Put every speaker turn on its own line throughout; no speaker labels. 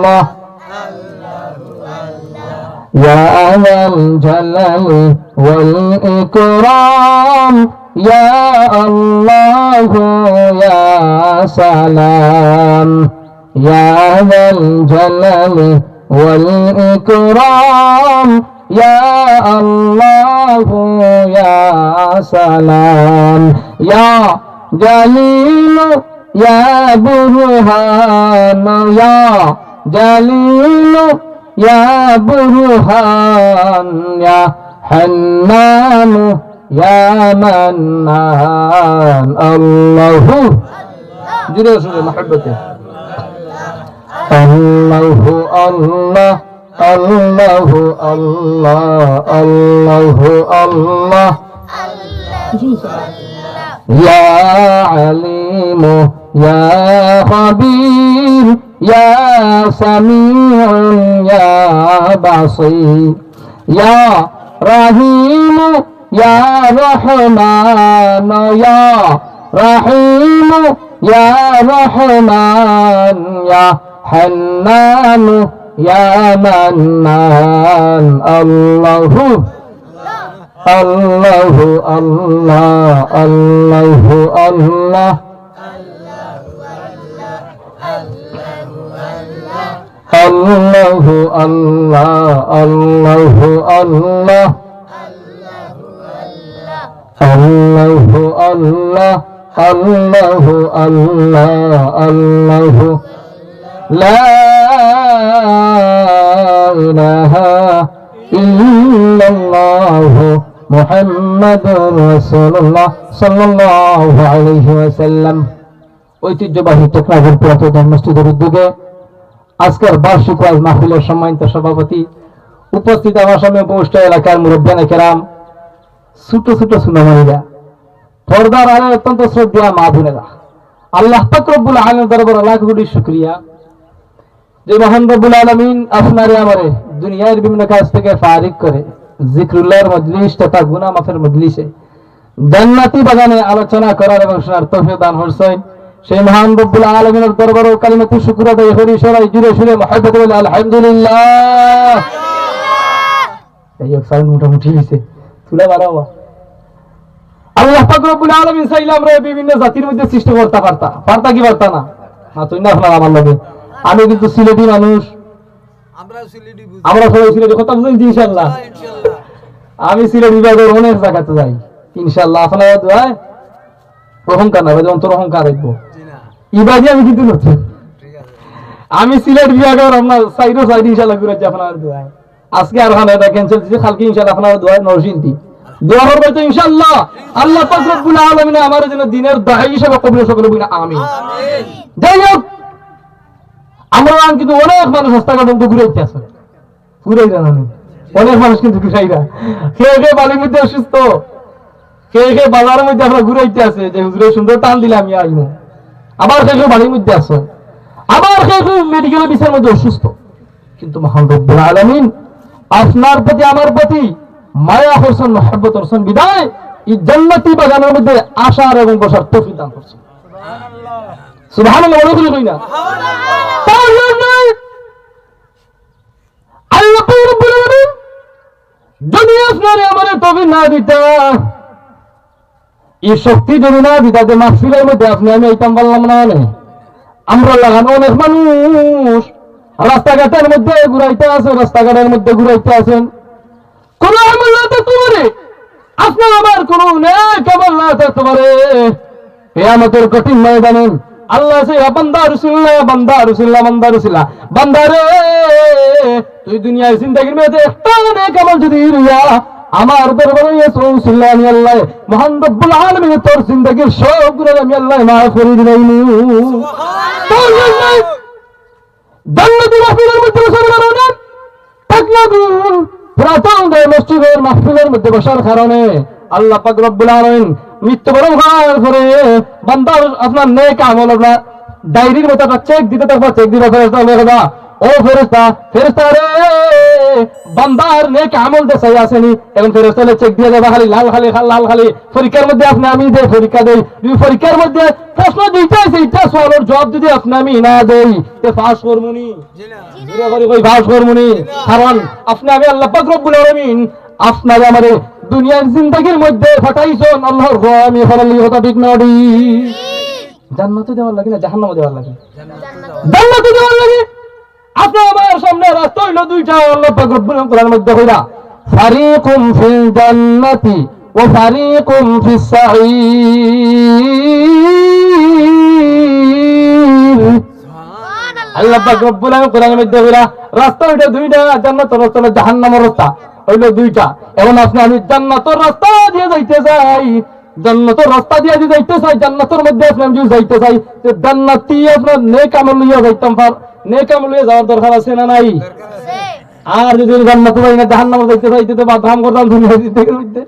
الله يا ذا الجلال والإكرام يا الله يا سلام يا ذا الجلال والإكرام يا الله يا سلام يا جليل يا برهان يا جليل يا برهان يا حنان يا منان الله جل محبته الله الله الله الله الله الله يا عليم يا خبير يا سميع يا بصير يا رحيم يا رحمن يا رحيم يا رحمن يا حنان يا منان الله الله الله الله الله الله الله الله الله الله الله الله الله الله لا إله إلا الله محمد رسول الله صلى الله عليه وسلم ঐতিহ্যবাহী টেকনাফের পুরাতন মসজিদের উদ্যোগে আজকের বার্ষিক ওয়াজ মাহফিলের সম্মানিত সভাপতি, উপস্থিত আমার সামনে উপস্থিত এলাকার মুরব্বিয়ানে কেরাম, ছোট ছোট সুনামণীরা, পর্দার আড়ালে অত্যন্ত শ্রদ্ধেয় মা বোনেরা, আল্লাহ পাক রব্বুল আলামিনের দরবারে লাখ কোটি শুকরিয়া যে মহান রব্বুল আলামিন আপনারে আমারে দুনিয়ার বিভিন্ন কাজ থেকে ফারিগ করে জিকরুল্লাহর মজলিস তথা গুনাহ মাফের মজলিসে জান্নাতি বাগানে আলোচনা করার এবং শোনার তৌফিক দান করছেন। সেই মহান রব্বুল আলামিনের দরবারে কালিমাতু শুকর আদায় করি সবাই জুড়ে সুরে মুহাব্বত বলে আলহামদুলিল্লাহ। এই সাউন্ড মোটামুটি হইছে, তুলে বাড়াও। আল্লাহ পাক রব্বুল আলামিন চাইলে আমরা বিভিন্ন জাতির মধ্যে সৃষ্টি করতে পারতা কি পারতা না? তুই না আপনার আমার লাগে, আমি কিন্তু সিলেটি মানুষ, আমরা সবাই সিলেটি কথা বুঝেছি ইনশাআল্লাহ। আমি সিলেট বিভাগের অনেক জায়গাতে যাই ইনশাআল্লাহ। আপনার দোয়ায় অহংকার না, অন্তর অহংকার রাখবো। ইবাদি আমি কিন্তু নতুন, আমি সিলেট বিভাগের আপনার সাইডও সাইড ইনশাআল্লাহ ঘুরেছি আপনার দোয়ায়। আজকে আর ওখানে এটা ক্যান্সেল দিয়েছি, কালকে ইনশাআল্লাহ আপনার দোয়ায় নরসিংদী দোয়া করবে তো ইনশাআল্লাহ। আল্লাহ পাক রব্বুল আলামিন আমার জন্য দিনের দায়ী হিসেবে কবুল করবেন, আমিন। যাই হোক, আমরা কিন্তু অনেক মানুষ রাস্তাঘাট ঘুরাইতে আছে, ঘুরাই জানা নেই অনেক মানুষ কিন্তু ঘুরাইরা খেয়ে খেয়ে বালির মধ্যে অসুস্থ, খেয়ে খেয়ে বাজারের মধ্যে আমরা ঘুরাইতে আছে যে হুজুরের সুন্দর টান দিলে আমি আইব, আবার খেয়ে খেয়ে বালির মধ্যে আছে, আবার খেয়ে খেয়ে মেডিকেলের বিষয়ের মধ্যে অসুস্থ। কিন্তু মহান রব্বুল আলামিন আপনার প্রতি আমার প্রতি মায়া করছেন, মহব্বত করছেন, বিদায় এই জান্নাতি বাগানের মধ্যে আসার এবং বসার তৌফিক দান করছেন। সুবহানাল্লাহ বলে কই না? আল্লাহ পাক রব্বুল আলামিন যদি আপনারে আমারে তৌফিক না দিতা, এই শক্তি যদি না দিতা যে মাহফিলের মধ্যে আপনি আমি এইতাম বললাম না। আমরা লাগানো অনেক মানুষ রাস্তাঘাটের মধ্যে ঘুরাইতে আছেন, রাস্তাঘাটের মধ্যে ঘুরাইতে আছেন, কোন আমল না থাকতে পারে আপনার আমার কোন নেক আমল না থাকতে পারে। কিয়ামতের কঠিন ময়দানে আল্লাহ সে বান্দা রাসূলুল্লাহ, বান্দা রাসূলুল্লাহ, বান্দা রাসূলুল্লাহ, বান্দা রে তুই দুনিয়ায় জিন্দেগির মধ্যে একটা নেক আমল যদি রিয়া আমার দরবারে রাসূলুল্লাহ আমি আল্লাহ মহান রব্বুল আলামিন তোর জিন্দেগির সব গুনাহ আমি আল্লাহ মাফ করে দিলাইনি। সুবহানাল্লাহ। জান্নাতুল মাহফিলের মধ্যে বসার কারণে তাকলাগুন পুরাতন মসজিদের মাহফিলের মধ্যে বসার কারণে আল্লাহ পাক রব্বুল আলামিন মৃত্যুবরণ করার পরে বান্দা আপনার নেক আমল আপনার ডায়েরির মতো একটা চেক দিতে, তারপর চেক দিতে ও ফেরেশতা, ফেরেশতা রে বান্দার নেক আমল দেখাই আসেনি, এখন ফেরেশতা চেক দিয়ে দেবা খালি লাল খালি লাল খালি। পরীক্ষার মধ্যে আপনি আমি দেই পরীক্ষা দেই, তুমি পরীক্ষার মধ্যে প্রশ্ন দিতে সেইটা সওয়ালের জবাব যদি আপনি আমি না দেই তে পাস করবনি? জোরে করে কই পাস করবনি? কারণ আপনি আমি আল্লাহ পাক রব্বুল আলামিন আপনার আমারে দুনিয়ার জিন্দেগির মধ্যে ফাটাইছেন আল্লাহর গোলামি করার কথা, ঠিক না? জান্নাতে দেওয়ার লাগে না জাহান্নামে দেওয়ার লাগে? জান্নাতে দেওয়ার লাগে। আপনার আমার সামনে রাস্তা হইল দুইটা, আল্লাহ পাক রব্বুল আলামিন কোরআনের মধ্যে কইরা ফারিকুম ফিল জান্নাতি ওয়া ফারিকুম ফিস সাঈর। আল্লাহ পাক রব্বুল আলামিন কোরআনের মধ্যে কইরা রাস্তা হইল দুইটা, জান্নাতের রাস্তা আর জাহান্নামের রাস্তা হইল দুইটা। এখন আপনি আমি জান্নাতের রাস্তা দিয়ে যাইতে চাই, জান্নাতের রাস্তা দিয়ে যদি যাইতে চাই, জান্নাতের মধ্যে আপনি যদি যাইতে চাই, তো জান্নাতি আপনার নেক আমল লইয়া যাইতাম পার, নেক আমল লইয়া যাওয়ার দরকার আছে না নাই? আর যদি জান্নাতে যাই না জাহান্নামে যাইতে চাই তো বাদাম করতাম দুনিয়া দিতে হইতে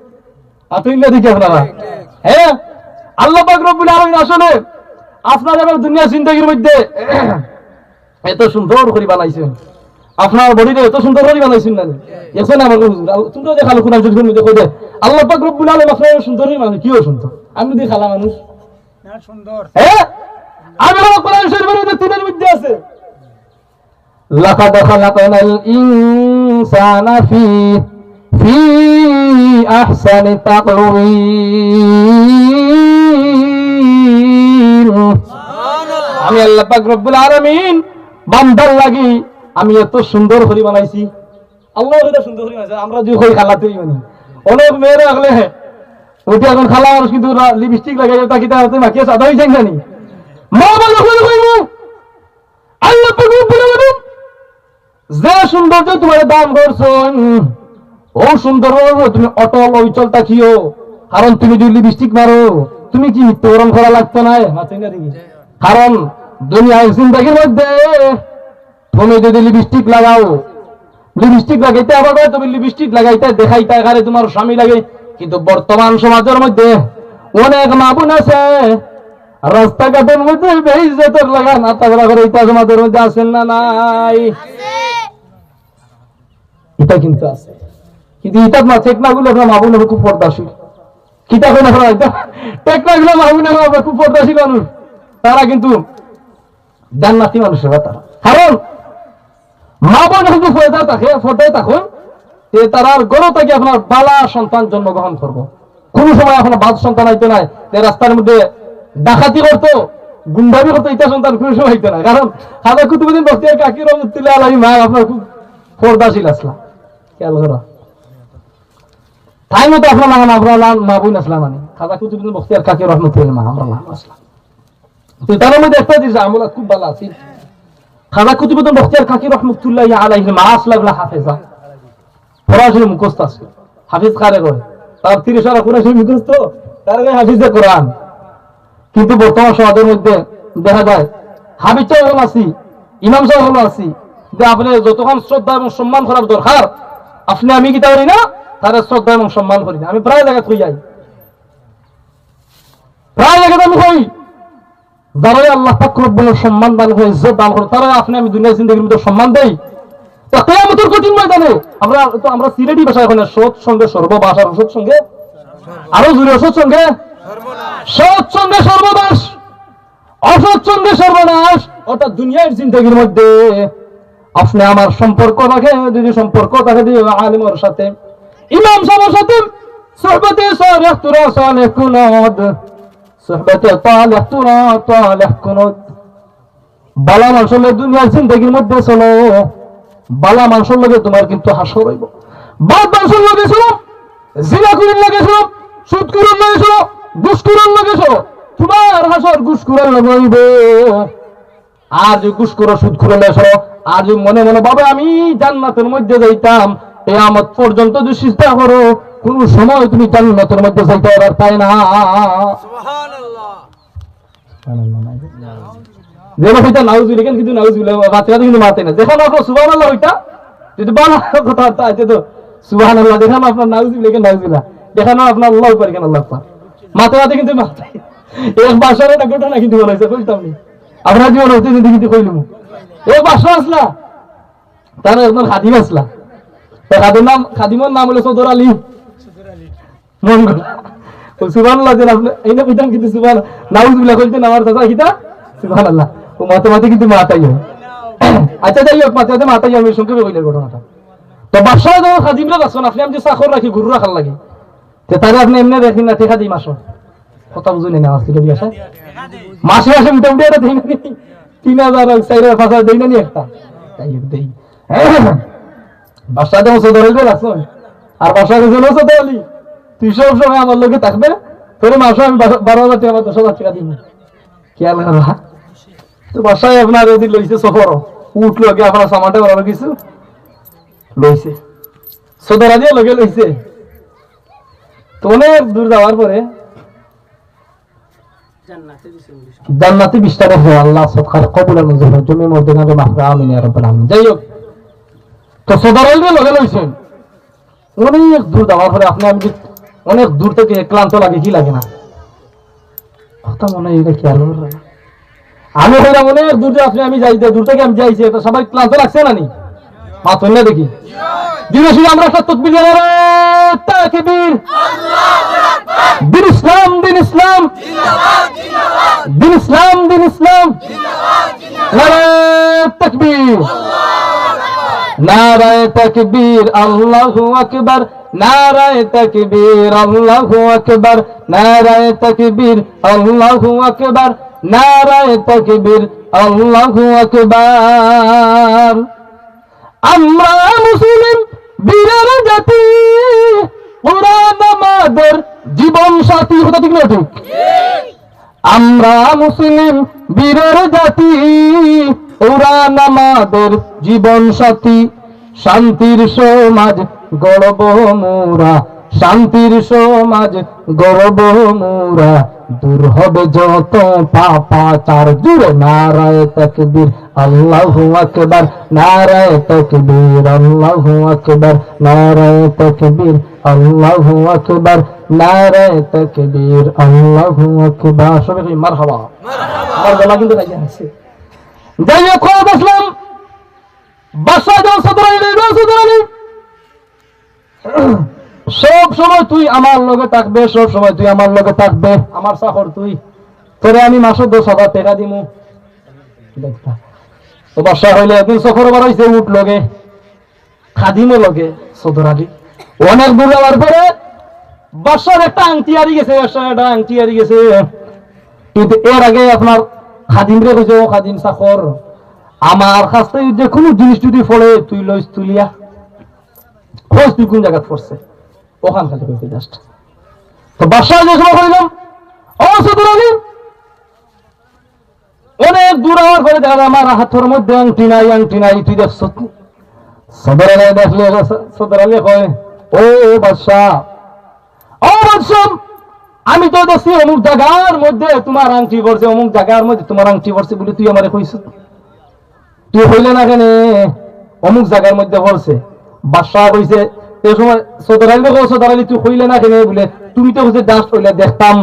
আতুইল্লা দিকে আপনারা। হ্যাঁ, আল্লাহ পাক রব্বুল আলামিন আসলে আপনার এবার দুনিয়া জিন্দেগির মধ্যে এত সুন্দর করে বানাইছেন, আপনার বডিতে এত সুন্দর করে বানাইছেন না এখন আমার তোমরা যে খালো কোরআন শরীফের মধ্যে কইতে আল্লাহ পাক রব্বুল আলামিন আপনার সুন্দর করে মানে কিও সুন্দর, আমি যদি খালা মানুষ না সুন্দর। হ্যাঁ, আমি কোরআন শরীফের মধ্যে তিনের মধ্যে আছে লাকাদ খালাকনাল ইনসানা ফি আহসানি তাকওয়িম। আমি আল্লাহ পাক রব্বুল আলামিন বান্দার লাগি আমি এত সুন্দর করে বানাইছি, আল্লাহ এটা সুন্দর করে বানাইছে। আমরা যে কই খালাতেই মানি অনেক মেয়েরা আগলে ওইটা এখন খালা মানুষ কিন্তু লিপস্টিক লাগাই তা কিতা হতে মাখিয়ে সাদা হই যায় জানি মা বলে কই কইবো আল্লাহ পাক রব্বুল আলামিন যে সৌন্দর্য তোমার দান করছেন ও সুন্দর তুমি অটল অচল থাকিও, কারণ তুমি যদি লিপস্টিক মারো তুমি কি মৃত্যুবরণ করা লাগতো না? কারণ দুনিয়ার জিন্দেগির মধ্যে তুমি যদি লিপস্টিক লাগাও, লিপস্টিক লাগাইতে আবার তুমি লিপস্টিক লাগাইতে দেখাইতে আকারে তোমার স্বামী লাগে, কিন্তু বর্তমান সমাজের মধ্যে অনেক মা বোন আছে রাস্তাঘাটের মধ্যে বেইজ্জতের লাগা নাতাগড়া করে এটা সমাজের মধ্যে আছেন না নাই? এটা কিন্তু আছে, কিন্তু এটা না টেকনাগুলো আপনার মা বোনের খুব পর্দাশীল, কিতা করে না এটা টেকনাগুলো মা বোনের খুব পর্দাশীল মানুষ, তারা কিন্তু জান্নাতি মানুষের তারা। কারণ মা বোন কিন্তু পর্দায় থাকুন তারা গড় থেকে আপনার বালা সন্তান জন্মগ্রহণ করবো, কোন সময় আপনার বাদ সন্তান হইতে নাই, রাস্তার মধ্যে ডাকাতি করতো গুন্ডামি করতো, এটা সন্তান কোন সময় হইতে নাই। কারণ খাদা কুতুবুদ্দিন বখতিয়ার কাকি রহমতুল্লাহ আলাইহি মা আপনার খুব পর্দাশীল আসলা, খেয়াল করা তাই মতো আপনার নাম আপনার মা বোন আসলাম মানে খাদা কুতুবুদ্দিন বখতিয়ার কাকি রহমতুল্লাহ মা আমরা নাম আসলাম। তো তার মধ্যে একটা জিনিস আমরা খুব ভালো আছি, খাজা কুতুবুদ্দিন বখতিয়ার কাকি রহমতুল্লাহি আলাইহি মা আসলাম হাফেজা, পড়াশোনা মুখস্থ আছে, হাফিজ কারে করে তার 30 কোরআন মুখস্থ, তার হাফিজে কোরআন। কিন্তু বর্তমান সমাজের মধ্যে দেখা যায় হাফিজ সাহেব আছি, ইমাম সাহেব আছি, যে আপনি যতক্ষণ শ্রদ্ধা এবং সম্মান করার দরকার আপনি আমি কি করি না, তারা শ্রদ্ধা এবং সম্মান করি না। আমি প্রায় জায়গায় কই যাই, প্রায় জায়গায় আমি কই যারা আল্লাহ পাক রব্বুল সম্মান দান করে ইজ্জত দান করে তারা আপনি আমি দুনিয়ার জিন্দেগির মধ্যে সম্মান দেই। তো কিয়ামতের কঠিন ময়দানে আমরা সিলেটি ভাষায় এখন সৎ সঙ্গে সর্ববাস, আর সৎ সঙ্গে আরো জুড়ে অসৎ সঙ্গে সৎ সঙ্গে সর্বনাশ, অসৎ সঙ্গে সর্বনাশ। অর্থাৎ দুনিয়ার জিন্দেগির মধ্যে আপনি আমার সম্পর্ক রাখে, যদি সম্পর্ক থাকে আলিমের সাথে, ইমাম সাহেবের সাথে, সুহবতে সালেহ তুরা সালেহ কুনদ, সুহবতে তালেহ তুরা তালেহ কুনদ। বালা মানুষের লগে দুনিয়ার জিন্দেগির মধ্যে চলো, বালা মানুষের লগে তোমার কিন্তু হাসর হইব। বাদ মানুষের লগে চলো, জিনা করার লগে চলো, সুদ করার লগে চলো, ঘুষ করার লগে চলো, তোমার হাসর ঘুষ করার লগে হইব। আর যে ঘুষ করো সুদ করে চলো, আর যে মনে মনে বাবা আমি জান্নাতের মধ্যে যাইতাম, কিয়ামত পর্যন্ত যদি চিন্তা করো কোন সময় তুমি জান্নাতের মধ্যে যাইতে পারবে তাই না? সুবহানাল্লাহ। যেন হইতা নাউজুবিল্লাহ, কিন্তু নাউজুবিল্লাহ বাচ্চারা কিন্তু মারতে না, যেখানে আপনার সুবহানাল্লাহ হইতা যদি ভালো কথা আছে তো সুবহানাল্লাহ, যেখানে আপনার নাউজুবিল্লাহ নাউজুবিল্লাহ, যেখানে আপনার আল্লাহ পারে কেন আল্লাহ পাক মাথা মাথা কিন্তু মাথা এক বাসার একটা ঘটনা কিন্তু বলেছে কইতাম নি আপনার জীবন হতে যদি কিন্তু কইলুম এক বাসা আসলা
তার একজন খাদিম আসলা, খাদিমের নাম হলো সদর আলী মন গলা। সুবহানাল্লাহ যেন আপনি এইনা কইতাম, কিন্তু সুবহান নাউজুবিল্লাহ কইতেন আমার চাচা কিতা সুবহানাল্লাহ। ও মাতে কিন্তু মাতাই হয়। আচ্ছা যাই হোক, মাতে মাতাই আমি সংক্ষেপে কইলে ঘটনাটা। তো বাদশাহ যখন খাদিমরা রাখছেন, আপনি আমি যে চাকর রাখি গরু রাখার লাগে, তো তারে আপনি এমনি দেখেন না টেকা দিই মাসো কথা বুঝুনি না আসছিল আসা মাসে মাসে মোটামুটি একটা দেই না 3000 4000 দেই না নি একটা তাই দেই। বাদশাহ যখন সদর হইবে রাখছেন, আর বাদশাহ যখন সদর আলী তুই সব সময় আমার লোকে থাকবে, তোর মাসে আমি 12,000 টাকা 10,000 টাকা দিব, খেয়াল করা। তো বাদশাহ আপনার এদিন লইছে সফর, উঠলো আগে আপনার সামানটা বড় কিছু লইছে, সদর আলী লগে লইছে। তো অনেক দূর যাওয়ার পরে জান্নাতি 20 টাকা হয়, আল্লাহ সদকার কবুল মঞ্জুর হয়, জমি মধ্যখানে মাফরা আমিন ইয়া রাব্বাল আলামিন। যাই হোক, তো সদর আলী লগে লইছেন, অনেক দূর যাওয়ার পরে আপনি আমি অনেক দূর থেকে ক্লান্ত লাগে, কি লাগে না কথা মনে হয় কি আর আমি হইলাম অনেক দূর আপনি আমি যাই, দূর থেকে আমি যাইছি, এটা সবাই ক্লান্ত লাগছে না নি মাত্র না দেখি দিনে শুনে আমরা একটা তাকবীর তাকবীর দিন ইসলাম দিন ইসলাম দিন ইসলাম দিন ইসলাম নারায়ে তাকবীর নারায়ে তাকবীর আল্লাহু আকবার নারায়ে তাকবীর আল্লাহু আকবার নারায়ে তাকবীর আল্লাহু আকবার নারায়ে তাকবীর আল্লাহু আকবার। আমরা মুসলিম বীরের জাতি, কোরআন আমাদের জীবন সাথী, কথা ঠিক না ঠিক? আমরা মুসলিম বীরের জাতি, কোরআন আমাদের জীবন সাথী, শান্তির সমাজ গড়ব মোরা, শান্তির সমাজ গড়ব মোরা, দূর হবে যত পাপাচার, জুড়ে নারায়ে তাকবীর আল্লাহু আকবার নারায়ে তাকবীর আল্লাহু আকবার নারায়ে তাকবীর আল্লাহু আকবার নারায়ে তাকবীর আল্লাহু আকবার। সবাই কই মারহাবা আমার গলা কিন্তু তাই আছে। যাই হোক, কথা বললাম বাদশাহ যখন সদর আলী সব সময় তুই আমার লগে থাকবে, সব সময় তুই আমার লগে থাকবে, আমার চাকর তুই, তোরে আমি মাসে 10,000 টাকা দিমু। তো বাদশাহ হইলে একদিন সফর বার হইছে, উঠ লগে খাদিমও লগে সদর আলী। অনেক দূর যাওয়ার পরে বাদশার একটা আংটি হারিয়ে গেছে, একটা আংটি হারিয়ে গেছে। কিন্তু এর আগে আপনার খাদিমরে কইছে, ও খাদিম চাকর, আমার কাছে যে কোনো জিনিস যদি পড়ে তুই লইস তুলিয়া খোঁজ, তুই কোন জায়গা পড়ছে ওখান খালি কইতে জাস্ট। তো বাদশাহ যে সময় কইলাম ও সদর আলী, অনেক দূর হওয়ার পরে দেখা যায় আমার হাতের মধ্যে আংটি নাই, তুই দেখছ? সদর আলী দেখলে, সদর আলী কয়, ও বাদশাহ, ও বাদশাহ, আমি তো দেখছি অমুক জায়গার মধ্যে তোমার আংটি পড়ছে, অমুক জায়গার মধ্যে তোমার আংটি পড়ছে বলে তুই আমারে কইছ, তুই হইলে না কেন অমুক জায়গার মধ্যে পড়ছে? বাদশাহ কইছে এই সময় সদর আলী কো, সদর আলী তুই হইলে না কেন বলে, তুমি তো কইছে জাস্ট হইলে দেখতাম,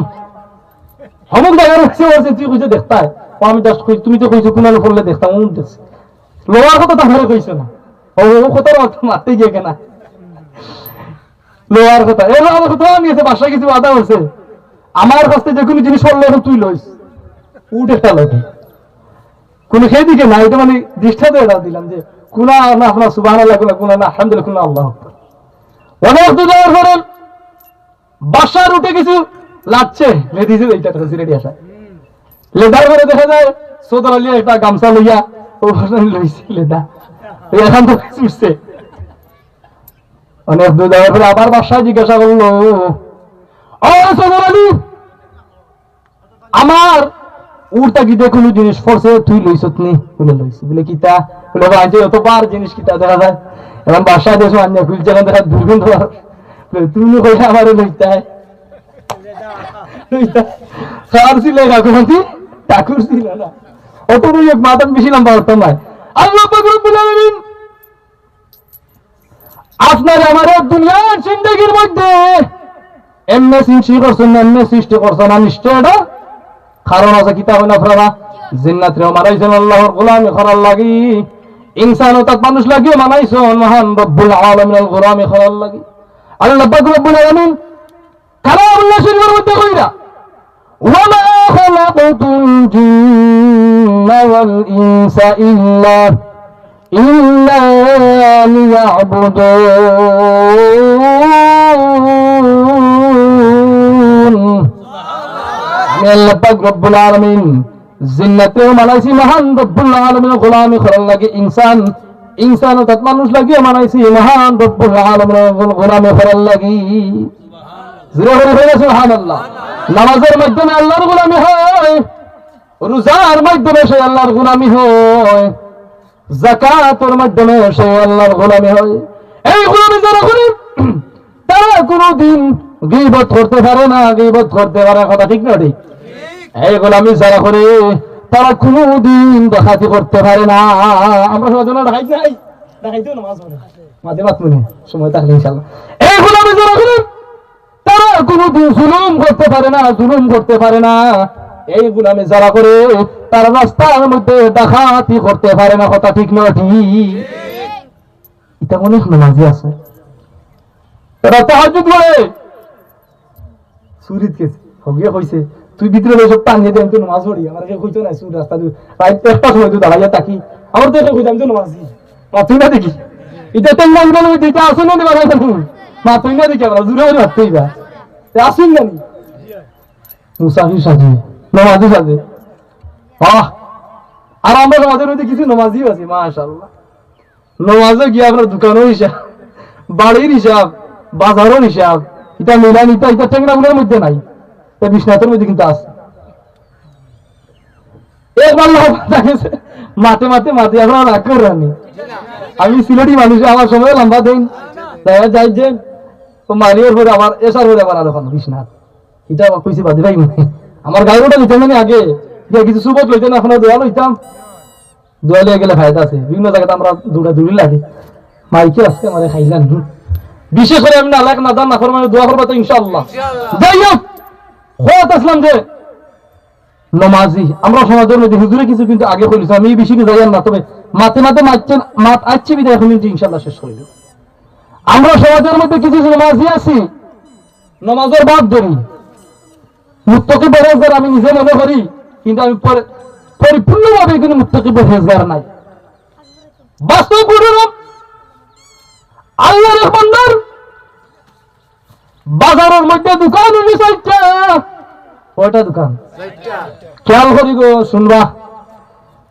অমুক জায়গার মধ্যে পড়ছে তুই কইছে দেখতাই, আমি জাস্ট কই, তুমি তো কইছো কোন পড়লে দেখতাম, অমুক দেখছি, লোয়ার কথা তাহলে কইছো না, ও কথার অর্থ মারতে গিয়ে কেনা লোয়ার কথা, এর আমার কথা নিয়েছে বাদশাহ কিছু আদা হচ্ছে, আমার কাছ থেকে যে কোনো জিনিস পড়লে এখন তুই লইস, উঠ একটা লোকে কোনো সেই দিকে না, এটা মানে দৃষ্টান্ত এটা দিলাম যে কুনা না আপনার সুবহানাল্লাহ কুনা না আলহামদুলিল্লাহ কুনা আল্লাহ। অনেক দূর যাওয়ার পরে বাদশার উঠে কিছু লাগছে, লেডিজে এইটা রেডি আসা লেদার করে দেখা যায় সদর আলী একটা গামছা লইয়া ওখানে লইছে লেদা, এখন তো ছুটছে। অনেক দূর যাওয়ার পরে আবার বাদশাহ জিজ্ঞাসা করলো, ও সদর আলী, আমার উড়তা কি কোনো জিনিস পড়ছে তুই লইছত নি? বলে লইছি। বলে কিতা? বলে ভাই অতবার জিনিস কিতা দেখা যায়, এখন বাদশাহ দেশ আন্য খুলছে, এখন দেখা দুর্গন্ধ, তুমি কইলে আমারে লইতাই খাওয়ার ছিল কাকুমতি, ঠাকুর ছিল না, অত মাতাম বেশি লম্বা হতাম ভাই। আল্লাহ পাক রব্বুল আলামিন আপনার আমার দুনিয়ার জিন্দেগির মধ্যে এমনি সৃষ্টি করছেন, এমনি সৃষ্টি করছেন না, নিশ্চয় এটা কারণ আছে। কিতাব না আপনারা জিন্নাত রে মারাইছেন আল্লাহর গোলামি করার লাগি, ইনসান ও তাত মানুষ লাগিয়ে বানাইছেন মহান রব্বুল আলামিনের গোলামি করার লাগি। আল্লাহ পাক রব্বুল আলামিন কালামুল্লাহ শরীফের মধ্যে কইরা ওয়ামা খালাকাতুল জিন্না ওয়াল ইনসা ইল্লা লিয়াবুদুন। আমি আল্লাহ পাক রব্বুল আলামিন জিন্নাতেও বানাইছি মহান রব্বুল আলামিনের গোলামি করার লাগি। ইনসান অর্থাৎ মানুষ লাগিয়ে বানাইছি মহান রব্বুল আলামিনের গোলামি করার লাগি। সুবহানাল্লাহ। নামাজের মাধ্যমে আল্লাহর গোলামি হয়, রোজার মাধ্যমে সে আল্লাহর গোলামি হয়, যাকাতের মাধ্যমে সে আল্লাহর গোলামি হয়। এই গোলামি যারা করে তারা কোনোদিন গীবত করতে পারে না, গীবত করতে পারে কথা ঠিক না ঠিক? এই গোলামি যারা করে তারা কোনোদিন ডাকাতি করতে পারে না। আমরা সবার জন্য ডাকাইতে নাই, ডাকাইতেও নামাজ পড়ে মাঝে মাঝে সময় থাকলে ইনশাআল্লাহ। এই গোলামি যারা করে তারা কোনোদিন জুলুম করতে পারে না, জুলুম করতে পারে না। এই গোলামি যারা করে তারা রাস্তার মধ্যে ডাকাতি করতে পারে না কথা ঠিক না ঠিক? এটা অনেক নামাজি আছে তারা তাহাজ্জুদ করে সুরিত গেছে হগিয়ে কইছে তুই ভিতরে সব টানিয়ে দেন তুই নামাজ পড়ি। আমার কেউ কইতো না সুর রাস্তা রাত একটা সময় তুই দাঁড়াইয়া থাকি আমার তো কইতাম তো নামাজি তুই না দেখি এটা তেল লাগবে না দিতে আসুন না বাবা মা তুই না দেখি আমরা জুড়ে রাখতেই বা আসুন না মুসাফির সাজে নামাজি সাজে আর আমরা সমাজের মধ্যে কিছু নামাজিও আছে মাশাআল্লাহ। নামাজে গিয়ে আপনার দোকানের হিসাব, বাড়ির হিসাব, বাজারের হিসাব, এটা মিলানিতা এটা টেংরাগুলোর মধ্যে নাই, বিশ্বনাথের মধ্যে কিন্তু আছে। একবার মাঠে মাঠে মাঠে আপনার রাগ করে রানি। আমি সিলেটি মানুষ আমার সময় লম্বা দিন দেখা যাই যে মারিয়ার পরে আবার এসার পরে আবার আরো বিশ্বনাথ এটা আবার কইছি বাদে ভাই আমার গাড়ি ওটা নিতাম মানে আগে কিছু সুবত লইতেন আপনার দোয়া লইতাম, দোয়া লিয়ে গেলে ফায়দা আছে। বিভিন্ন জায়গাতে আমরা দৌড়া দৌড়ি লাগে মাইকে আজকে আমার খাইলাম। বিশেষ করে আমি আল্লাহ নাদান না ফরমানে দোয়া করবো তো ইনশাআল্লাহ। যাই হোক হত আসলাম যে নমাজি আমরা সমাজের মধ্যে হুজুরে কিছু কিন্তু আগে কইছি আমি বেশি কি যাই না, তবে মাতে মাতে মারছেন মাত আসছে বিদায় এখন কিন্তু ইনশাআল্লাহ শেষ হইল। আমরা সমাজের মধ্যে কিছু নমাজি আছি নমাজের বাদ ধরি মুত্তাকি পরহেজগার আমি নিজে মনে করি, কিন্তু আমি পরিপূর্ণভাবে কিন্তু মুত্তাকি পরহেজগার নাই। বাস্তব আল্লাহর বান্দার বাজারের মধ্যে দোকান হইল চারটা। কয়টা দোকান? খেয়াল করি গো শুনবা,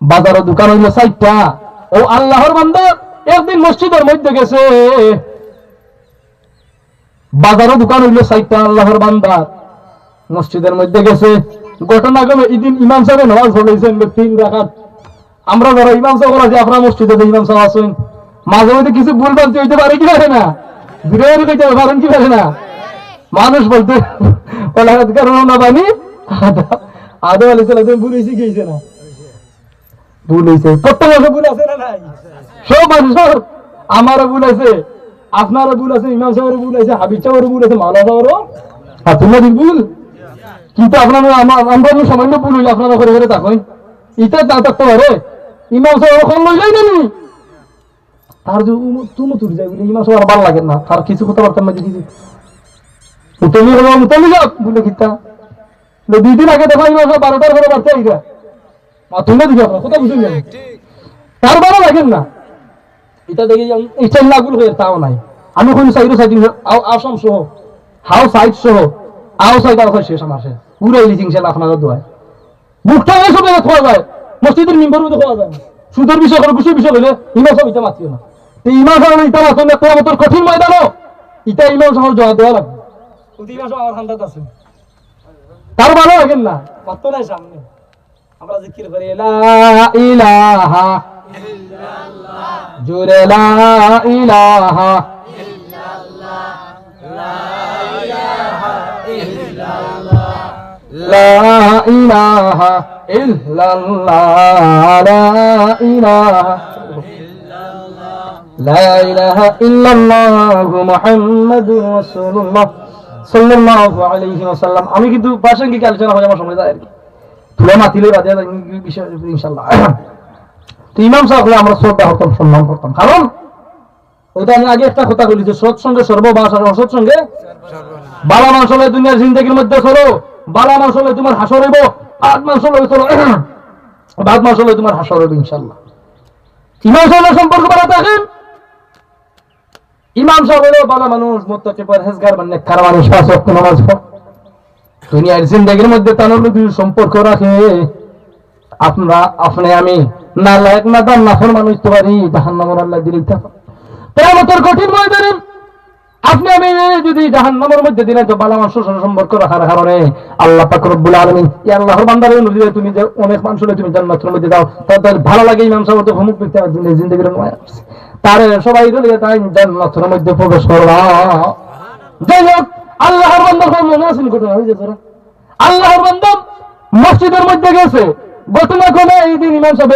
বাজারের দোকান হইল চারটা। ও আল্লাহর বান্দা একদিন মসজিদের মধ্যে গেছে, বাজারের দোকান হইল চারটা। আল্লাহর বান্দা মসজিদের মধ্যে গেছে, ঘটনা গেলে এদিন ইমাম সাহেব নামাজ পড়েছেন 3 রাকাত। আমরা যারা ইমাম সাহেব আছি আপনার মসজিদে ইমাম সাহেব আছেন, মাঝে মধ্যে কিছু ভুল ভ্রান্তি হইতে পারে কি পারে না, বিরোধী হইতে পারেন কি পারে না। মানুষ বলতে না বানি আদৌ আলি সালাম ভুল হয়েছে কি হয়েছে না, ভুল হয়েছে প্রত্যেক মাসে ভুল আছে না নাই? সব মানুষের আমারও ভুল আছে, আপনারও ভুল আছে, ইমাম সাহেবের ভুল আছে, হাবিব সাহেবের ভুল আছে, মাওলানা সাহেবেরও আপনাদের ভুল। কিন্তু আপনারা আমরা সামান্য ভুল হইলে আপনারা করে করে থাকেন এটা তা থাকতে পারে। ইমাম সাহেব ওখান লইলাই নানি তার যে তুমি তুলে যাই বলে ইমাম সাহেব ভালো লাগে না, তার কিছু কথাবার্তা মাঝে কিছু তুমি তুমি যাও বলে কিতা 2 দিন আগে দেখো ইমাম সাহেব 12টার করে বাড়তে আইগা তুমি দিকে আপনার কথা বুঝুন তার ভালো লাগেন না। এটা দেখে এটা লাগুল হয়ে তাও নাই। আমি কোন সাইডে সাইড আসাম সহ হাউ সাইড সহ আও সাইড আও শেষ আমার শেষ পুরাই লিচিং সেল আপনাদের দোয়ায় মুখটা এই সব জায়গায় খোয়া যায়, মসজিদের মেম্বারের মধ্যে খোয়া যায় না। সুদের বিষয় করে খুশির বিষয় হইলে ইমাম সাহেব এটা মাতিও না। ইমাম সাহেব এটা মাতন একটা মতন কঠিন ময়দানও এটা ইমাম সাহেব জবাব দেওয়া লাগবে। ইমাম সাহেব আমার হান্দাত আছে তার ভালো লাগেন না মাত্র নাই সামনে আমরা জিকির করি লা ইলাহা ইল্লাল্লাহ জোরে লা ইলাহা ইল্লাল্লাহ লা ইলাহা ইল্লাল্লাহ লা ইলাহা ইল্লাল্লাহ লা ইলাহা ইল্লাল্লাহ লা ইলাহা ইল্লাল্লাহ মুহাম্মাদুর রাসূলুল্লাহ সাল্লাল্লাহু আলাইহি ওয়াসাল্লাম। আমি কিন্তু প্রাসঙ্গিক আলোচনা হয় আমার সময় যায় আর কি তুলে মাতিলে বাদে বিষয় ইনশাআল্লাহ। তো ইমাম সাহেবকে আমরা শ্রদ্ধা করতাম, সম্মান করতাম। কারণ ওইটা আমি আগে একটা কথা বলি যে সৎসঙ্গে সর্ববাস আর অসৎসঙ্গে বালা মানুষ হলে দুনিয়ার জিন্দগির মধ্যে চলো, বালা মানুষ হলে তোমার হাসর হইব, বাদ মানুষ হলে চলো, বাদ মানুষ হলে তোমার হাসর হইব ইনশাল্লাহ। ইমাম সাহেবের সম্পর্ক ভালো থাকেন। ইমাম সাহেব হলো বালা মানুষ, মুত্তাকি পরহেজগার, মানে নেককার মানুষ, পাঁচ ওয়াক্ত নামাজ পড়ে, দুনিয়ার জিন্দগির মধ্যে তার নবীর সম্পর্ক রাখে। আপনি আমি না লায়ক না দাম নাফর মানুষ তো পারি জাহান্নামের আল্লাহ দিলেই থাকো কিয়ামতের কঠিন ময়দানে। আপনি আমি যদি জাহান্নামের মধ্যে দিলে তো বালা মানুষের সাথে সম্পর্ক রাখার কারণে আল্লাহ পাক রব্বুল আলামিন ইয়া আল্লাহর বান্দারে অনুযায়ী তুমি যে অনেক মানুষ হলে তুমি জান্নাতের মধ্যে যাও, তাদের ভালো লাগে ইমাম সাহেব তো হুমুক দিতে জিন্দগির মায়া করছে, তারে সবাই বলে তাই জান্নাতের মধ্যে প্রবেশ করবা। যাই হোক, আল্লাহর বান্দার মনে আছেন ঘটনা হয়েছে তোরা, আল্লাহর বান্দা মসজিদের মধ্যে গেছে, ঘটনা কোনে এই দিন ইমাম সাহেব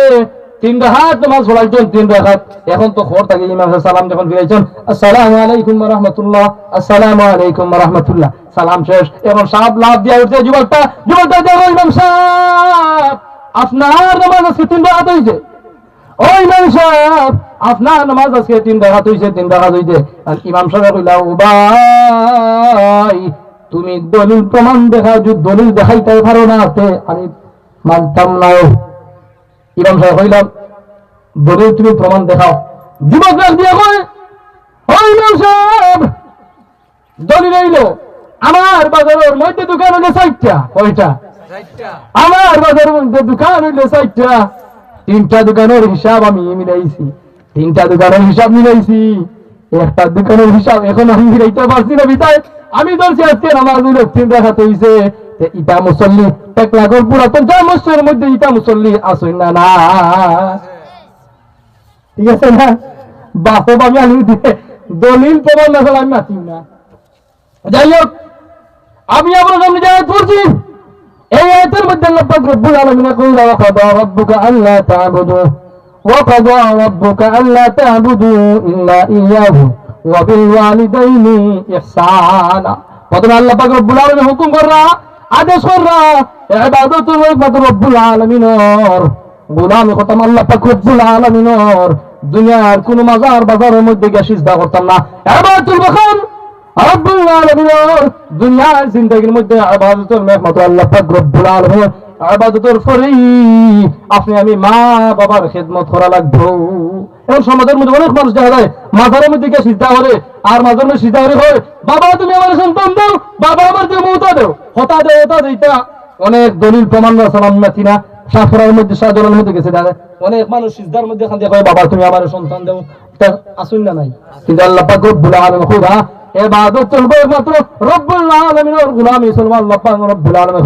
3 রাকাত নামাজ পড়াইছেন, 3 রাকাত। এখন তো খবর থাকে ইমাম সাহেব সালাম যখন ফিরাইছেন, আসসালামু আলাইকুম ওয়া রাহমাতুল্লাহ, আসসালামু আলাইকুম ওয়া রাহমাতুল্লাহ, সালাম শেষ। এখন সাহেব লাভ দিয়া উঠছে, যুবকটা দেখো ইমাম সাহেব আপনার নামাজ আজকে 3 রাকাত হইছে, ও ইমাম সাহেব আপনার নামাজ আজকে 3 রাকাত হইছে, 3 রাকাত হইছে। আর ইমাম সাহেব কইলা, ও ভাই তুমি দলিল প্রমাণ দেখাও, যদি দলিল দেখাইতে পারো না তে আমি মানতাম না। ইমাম সাহেব কইলাম দলিল তুমি প্রমাণ দেখাও। যুবক রাখ দিয়ে কয়, ও ইমাম সাহেব দলিল হইল আমার বাজারের মধ্যে দোকান হইলে 4টা, কয়টা? আমার বাজারের মধ্যে দোকান হইলে 4টা, 3টা দোকানের হিসাব আমি মিলাইছি, 3টা দোকানের হিসাব মিলাইছি, একটা দোকানের হিসাব এখন আমি মিলাইতে পারছি না, বিতায় আমি ধরছি আজকে নামাজ হইল 3 রাকাত হইছে। ইটা মুসল্লি এক লাখের পুরাতন যা মসজিদের মধ্যে ইটা মুসল্লি আসুন না, না ঠিক আছে না, বাস্তব আমি আলু দিয়ে দলিল প্রমাণ না আমি মাতি না। যাই হোক, আমি আপনার সামনে যাই পড়ছি, এই আয়াতের মধ্যে আল্লাহ পাক রব্বুল আলামিন কইলা, ওয়া কাদা রাব্বুকা আল্লা তা'বুদু ওয়া কাদা রাব্বুকা আল্লা তা'বুদু ইল্লা ইয়্যাহু ওয়া বিল ওয়ালিদাইনি ইহসানা। প্রথমে আল্লাহ পাক রব্বুল আলামিন হুকুম কররা, আদেশ কররা ইবাদত একমাত্র রব্বুল আলামিনের, গোলামি করতাম আল্লাহ পাক রব্বুল আলামিনের, দুনিয়ার কোন মাজার বাজারের মধ্যে গিয়ে সিজদা করতাম না। ইবাদতুল বখান রব্বুল আলামিনের, দুনিয়ার জিন্দেগির মধ্যে ইবাদতের একমাত্র আল্লাহ পাক রব্বুল আলামিনের, ইবাদতের পরেই আপনি আমি মা বাবার খেদমত করা লাগবে। এখন সমাজের মধ্যে অনেক মানুষ দেখা যায় মাজারের মধ্যে গিয়ে সিজদা করে, আর মাজারের মধ্যে সিজদা করে বাবা তুমি আমার সন্তান দাও, বাবা আমার দিয়ে মৌতা দাও, হতা দেও হতা দিতা, অনেক দলিল প্রমাণ সালাম মাতি না। সাফরার মধ্যে সাজরের মধ্যে গেছে দেখা যায় অনেক মানুষ সিজদার মধ্যে খান দিয়ে কয় বাবা তুমি আমার সন্তান দাও, এটা আসুন না নাই। কিন্তু আল্লাহ পাক রব্বুল আলামিন খুদা ইবাদত চলবে একমাত্র রব্বুল আলামিনের, গোলামি চলবে আল্লাহ পাক রব্বুল আলামিন।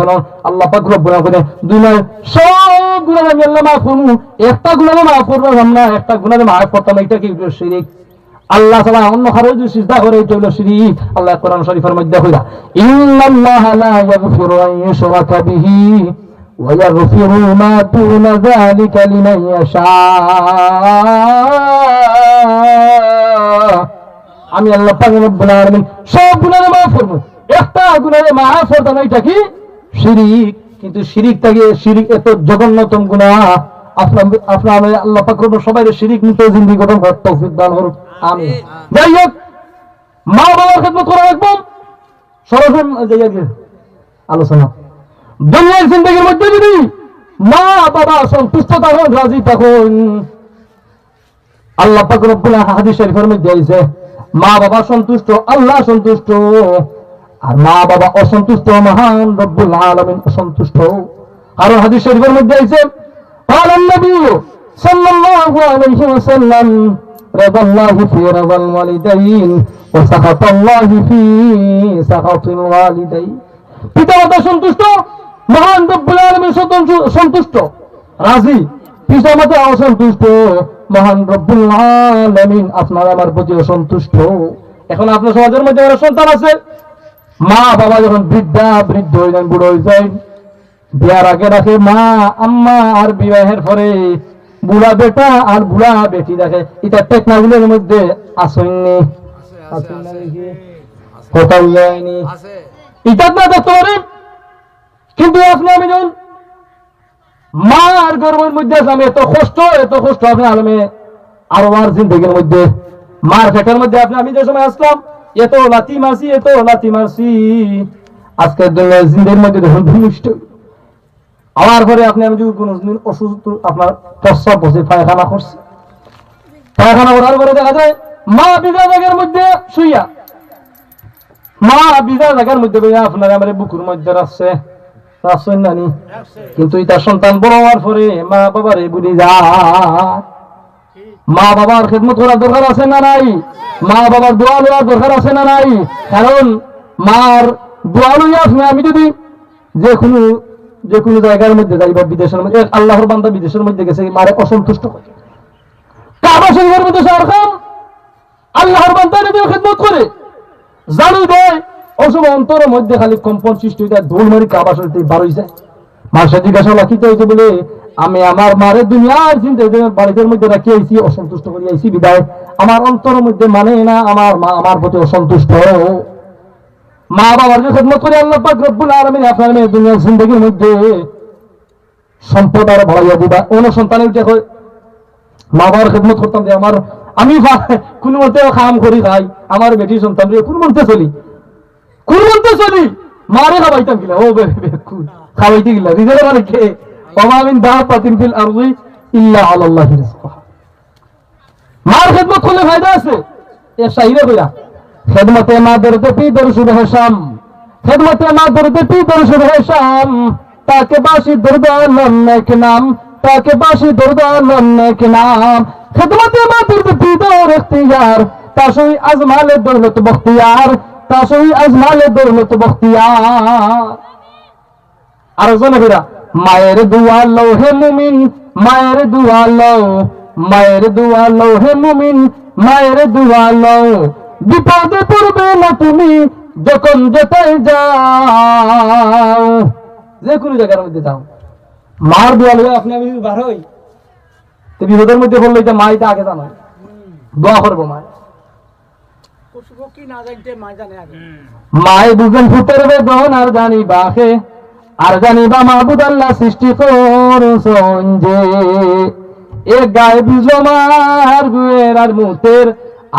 আল্লাহ পাক রব্বুল আলামিন দুনিয়ার সব গুনাহ আমি আল্লাহ মাফ করব, একটা গুনাহ মাফ করলাম না, একটা গুনাহ মাফ করতাম, এটা কি শিরক? আল্লাহ তাআলা অন্য কারো যদি সিজদা করে এটা হলো শিরক। আল্লাহ কোরআন শরীফের মধ্যে কইরা, ইন্নাল্লাহা লা ইয়াগফিরু আন ইউশরাকা বিহি ওয়া ইয়াগফিরু মা দুনা যালিকা লিমান ইয়াশা। আমি আল্লাহ পাক রব্বুল আলামিন সব গুনাহ মাফ করব, একটা গুনাহ মাফ করতাম, এটা কি শিরক। কিন্তু শিরক থেকে শিরক এত জঘন্যতম গুনাহ, আপনার আল্লাহ পাক রব্বুল সবাই শিরক মুক্ত জিন্দেগি গঠন করার তৌফিক দান করুন, আমিন। যাই হোক, মা বাবার খেদমত করা রাখবো সরাসরি আলোচনা। দুনিয়ার জিন্দেগির মধ্যে যদি মা বাবা সন্তুষ্ট থাকুন, রাজি থাকুন, আল্লাহ পাক রব্বুল হাদিস শরীফের মধ্যে আছে মা বাবা সন্তুষ্ট আল্লাহ সন্তুষ্ট, আর মা বাবা অসন্তুষ্ট মহান রব্বুল আলামিন অসন্তুষ্ট। আর হাদিস শরীফের মধ্যে আছে قال النبي صلى الله عليه وسلم رضا الله في رضا الوالدين وسخط الله في سخط الوالدين। পিতা মাতা সন্তুষ্ট, মহান রব্বুল আলামিন সন্তুষ্ট রাজি, পিতা মাতা অসন্তুষ্ট, মহান রব্বুল আলামিন আপনার আমার প্রতি অসন্তুষ্ট। এখন আপনার সমাজের মধ্যে একটা সন্তান আছে, মা বাবা যখন বৃদ্ধ হয়ে যান, বুড়ো হয়ে যায়, বিয়ার আগে রাখে মা আম্মা, আর বিবাহের পরে বুড়া বেটা আর বুড়া বেটি দেখে। এটা টেকনাগুলোর মধ্যে আসেননি, কোথাও যায়নি, এটা না দেখতে পারেন। কিন্তু আপনি আমি যখন মার গর্বের মধ্যে আছে, আমি এত কষ্ট আপনি আলমে আরো আর জিন্দগির মধ্যে মার পেটের মধ্যে আপনি আমি যে সময় আসলাম এত লাথি মারছি আজকের দুনিয়ার জিন্দের মধ্যে দেখুন ভূমিষ্ঠ আমার পরে আপনি আমি যদি কোনদিন অসুস্থ আপনার প্রস্রাব বসে পায়খানা করছি, পায়খানা করার পরে দেখা যায় মা বিজা জায়গার মধ্যে শুইয়া, মা বিজা জায়গার মধ্যে আপনার আমার বুকুর মধ্যে রাখছে নানি, কিন্তু তার সন্তান বড় হওয়ার পরে মা বাবারে বুঝে যায়। মা বাবার খেদমত করার দরকার আছে না নাই? মা বাবার দোয়া লওয়ার দরকার আছে না নাই? কারণ মার দোয়া লইয়া আপনি আমি যদি যে কোনো জায়গার মধ্যে যাই বা বিদেশের মধ্যে, আল্লাহর বান্দা বিদেশের মধ্যে গেছে মারে অসন্তুষ্ট করে, কাবা শরীফের মধ্যে সারখাম আল্লাহর বান্দা নবীর খেদমত করে জানু দেয়, অসম অন্তরের মধ্যে খালি কম্পন সৃষ্টি হয়ে যায়, দৌড় মারি কাবা শরীফ বার হয়ে যায়। মার সাথে জিজ্ঞাসা লাখিতে হয়েছে বলে আমি আমার মারে দুনিয়ার চিন্তা বাড়িদের মধ্যে রাখি আইছি, অসন্তুষ্ট করি আইছি বিদায় আমার অন্তরের মধ্যে মানে না আমার মা আমার প্রতি অসন্তুষ্ট। মা বাবার যে খেদমত করে আল্লাহ পাক রব্বুল আলামিন আপনার মেয়ে দুনিয়ার জিন্দগির মধ্যে সম্পদ আরো বাড়াইয়া দিবা। অন্য সন্তানের উঠে মা বাবার খেদমত করতাম যে আমার আমি কোন মতে কাম করি খাই, আমার বেটি সন্তান কোন মন্ত্রে চলি মারে খাওয়াইতাম কিনা ও খাওয়াইতে গিলা নিজের মানে কে অমামিন দা পাতিন ফিল আরদি ইল্লা আলাল্লাহি রিজকুহা। মার খেদমত করলে ফায়দা আছে, এ সাইরে কইরা খেদমতে মা দরদে পি দরশুদ হাসাম, খেদমতে মা দরদে পি দরশুদ হাসাম, তাকে বাসি দরদান নেক নাম, তাকে বাসি দরদান নেক নাম, খেদমতে মা দরদে পি দর ইখতিয়ার, তাসই আজমালে দৌলত বখতিয়ার, তাসই আজমালে দৌলত বখতিয়ার। আর জানা ফিরা মায়ের দুয়া লও হে মুমিন, মায়ের দুয়া লও, মায়ের দুয়া লও হে মুমিন, মায়ের দুয়া লও, বিপদে পড়বে না তুমি যখন যেতে যাও, যে কোনো জায়গার মধ্যে যাও মার দোয়া লইয়া আপনি আমি বার হই তো বিপদের মধ্যে বললো এটা মা এটা আগে জানো দোয়া করবো মা মায় বুঝেন ফুটের বেদন আর জানি বাহে আর জানিবা মাহবুদ আল্লাহ সৃষ্টি করছেন যে এ গায়ে বুঝলো মার গুয়ের আর মুতের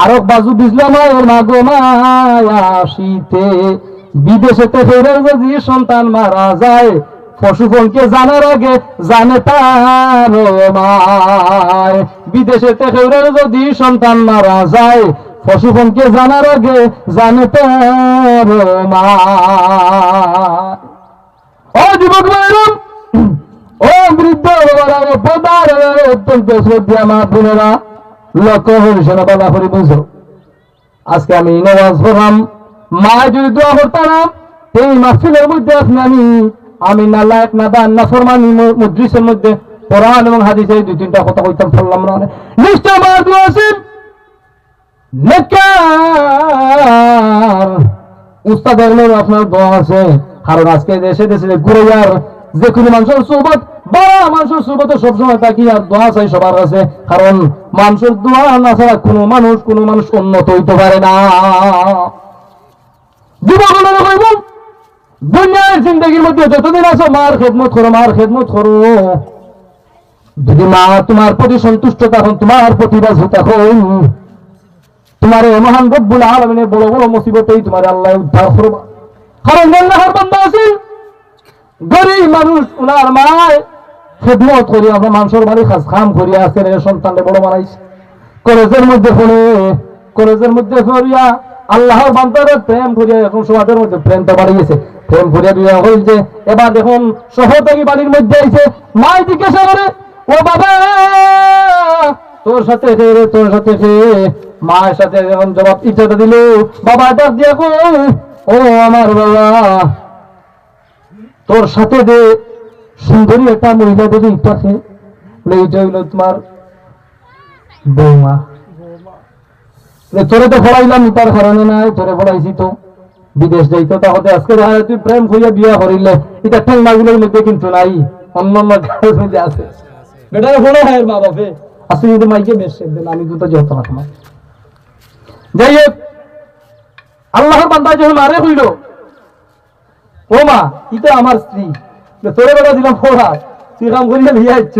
আরো বাজু বুঝলো মায়ের মাগো মায়াশীতে বিদেশেতে ফেরে যদি সন্তান মারা যায় পশুপঙ্কে জানার আগে জানে তার মায়, বিদেশেতে ফেরে যদি সন্তান মারা যায় পশুপঙ্কে জানার আগে জানে তার মায়। ও যুবক ভাইরাম, ও বৃদ্ধ বাবারা, পদার অত্যন্ত শ্রদ্ধা মা বোনেরা, লক্ষ্য হরিশনা বাবা করে বুঝো আজকে আমি নামাজ পড়লাম, মা যদি দোয়া করতাম এই মাহফিলের মধ্যে আমি না লায়ক না দান না ফরমানি মজলিসের মধ্যে কোরআন এবং হাদিসে দুই তিনটা কথা কইতাম বললাম না নিশ্চয় আমার দোয়া আছে নেককার উস্তাদের আপনার দোয়া আছে। কারণ আজকে দেশে দেশে ঘুরে যার যে কোনো মানুষের সোহবত বড় মানুষের সোহবতে সবসময় থাকি আর দোয়া চাই সবার কাছে, কারণ মানুষের দোয়া না ছাড়া কোনো মানুষ উন্নত হইতে পারে না। যুবকরা কইব দুনিয়ার জিন্দগির মধ্যে যতদিন আছো মার খেদমত করো, যদি মা তোমার প্রতি সন্তুষ্ট তখন তোমার প্রতি রাজি তখন তোমার মহান রব্বুল আলামিনের বড় বড় মুসিবতেই তোমার আল্লাহ উদ্ধার করবে। কারণ আল্লাহর বান্দা আছেন গরিব মানুষ, ওনার মায় খেদমত করি আমরা মানুষের বাড়ি খাম করিয়া আছেন সন্তানকে বড় বানাইছে, কলেজের মধ্যে পড়িয়া আল্লাহর বান্দাদের প্রেম করিয়া এখন সমাজের মধ্যে প্রেমটা বাড়িয়েছে, প্রেম করিয়া বিবাহ হয়েছে। এবার দেখুন সহযোগী বাড়ির মধ্যে আইছে, মাই জিজ্ঞাসা করে ও বাবা তোর সাথে মায়ের সাথে যখন জবাব ইচ্ছাটা দিল, বাবা ডাক দিয়া ও আমার বাবা তোর সাথে যে সুন্দরী একটা মহিলা দেখে ইচ্ছা আছে, এইটা হইল তোমার বৌমা, তোরে তো পড়াইলাম তার কারণে নাই, তোরে পড়াইছি তো বিদেশ যাইতো তাহলে আজকে তুই প্রেম করিয়া বিয়া করিলে এটা ঠ্যাং মাগুলোর মধ্যে কিন্তু নাই, অন্য গায়ের মধ্যে আছে বেটারে বড় হয় মা বাপে আসলে কিন্তু মাইকে বেশ দেন আমি তো যেত না তোমার। যাই হোক আল্লাহর বান্দা যখন মারে হইল ও মা ইটা আমার স্ত্রী তোরে বেটা দিলাম ফোড়া তুই কাম করিয়া লিয়ে আসছ।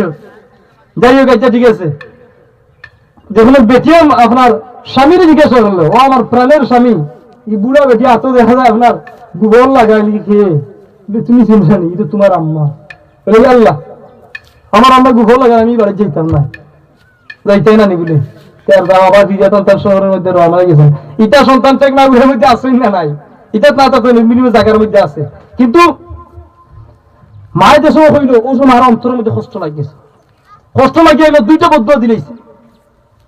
যাই হোক, আচ্ছা ঠিক আছে। যখন বেটিয়াম আপনার স্বামীর জিজ্ঞাসা করলো, ও আমার প্রাণের স্বামী, এই বুড়া বেটি এত দেখা যায় আপনার গোবর লাগাইলি খেয়ে, তুমি চিনছানি এটা তোমার আম্মা। বলে আল্লাহ, আমার আম্মা গোবর লাগাই আমি বাড়ি যেতাম না, যাইতাই না নিগুলি। তার আবার বিজা সন্তান শহরের মধ্যে রওনা গেছেন। ইটা সন্তান টেক না গুলোর মধ্যে আসেন না নাই, এটা না তো মিনিমাম জায়গার মধ্যে আছে। কিন্তু মায়ের যে সময় হইল, ও সময় আমার অন্তরের মধ্যে কষ্ট লাগিয়েছে। কষ্ট লাগিয়ে এলো, দুইটা বদ্ধ দিলেছে।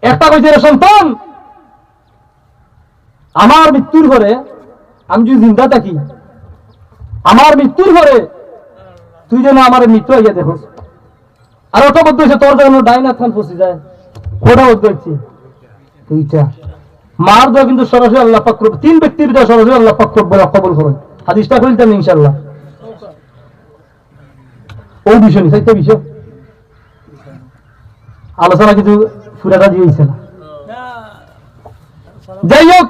একটা কইছে, রে সন্তান, আমার মৃত্যুর পরে আমি যদি জিন্দা থাকি, আমার মৃত্যুর পরে তুই যেন আমার মৃত্যু হইয়া দেখো। আর ওটা বদ্ধ হয়েছে, তোর যেন ডাইনা খান ফসি যায়, ওটা বদ্ধ হচ্ছে। এইটা মার দোয়া কিন্তু সরাসরি আল্লাহ পাক করবে। তিন ব্যক্তির দোয়া সরাসরি আল্লাহ পাক করবে, কবুল করবেন। হাদিসটা কইতাম ইনশাআল্লাহ। ও বিষয় নি, সাইতে বিষয় আলোচনা কিন্তু পুরাটা দিয়েছে না। যাই হোক,